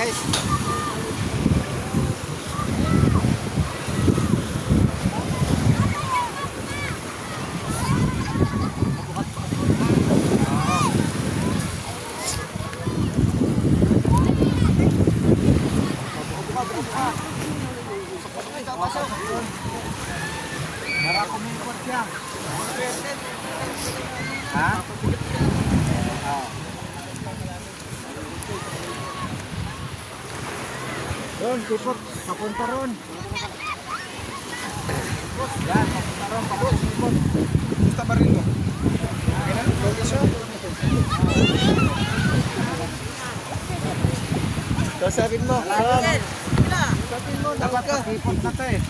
guys. Para kumikot siya. Ha? Doon, kipot. Papunta ron. Yan, papunta ron. Kipot. Gusto ba rin mo? Kailan? Logi siya? Kasapin mo. Kasapin mo. Dapat pakipot na to eh.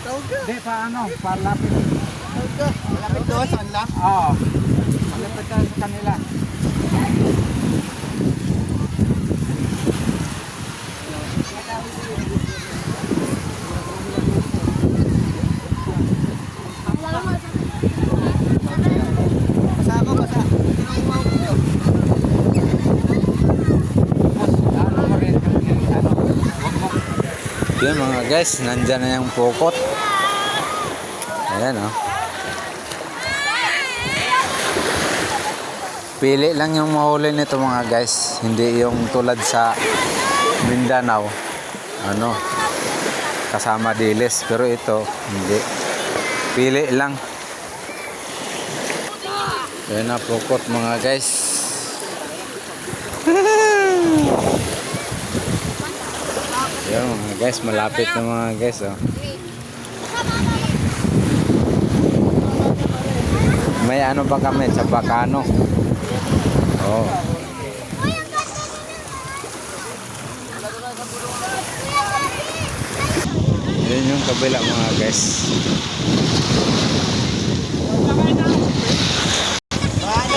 Tawag ka? Hindi, paano? Palapit. Tawag ka? Malapit doon sa kanila? Oo. Malapit ka sa kanila. Basa ako, basa. Yan mga guys, nandyan na yung pukot. Ayan o. Pili lang yung mahuli nito mga guys. Hindi yung tulad sa Mindanao. Ano, kasama dilis. Pero ito, hindi. Pili lang. Ayan na pukot mga guys. Yan mga guys, malapit na mga guys oh. May ano ba kami sa Bacano? Oh. Yan yung kabila mga guys.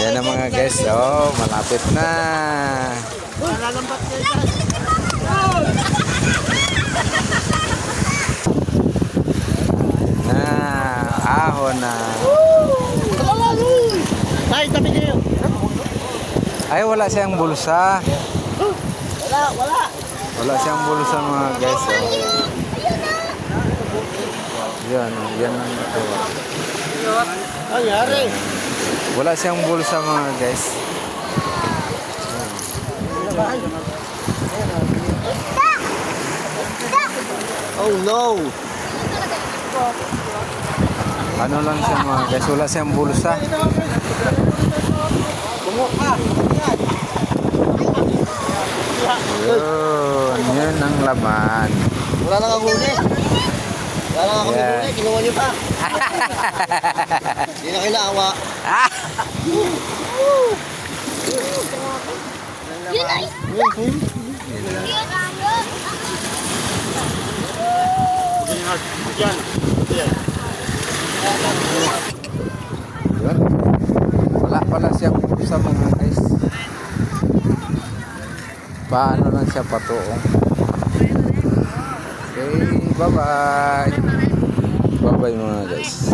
Yan na mga guys, oh, malapit na. Ahon na. Ay, tabi kayo. Ay, wala siyang bulsa. Wala. Wala siyang bulsa mga guys. Oh. Yan, yan ang ito. Ay, yari. Wala siyang bulsa mga guys. Oh no. Ano lang siya mga guys, wala siyang bulsa. Bumuka. Yun ang laman. Wala nang huli. Wala nang kami huli. Kinuha niyo pa. Hindi na kayo naawa. Yun. Wala pala siyang bulsa mga guys. Paano lang siya patuong. Okay, bye bye. Bye bye mga guys.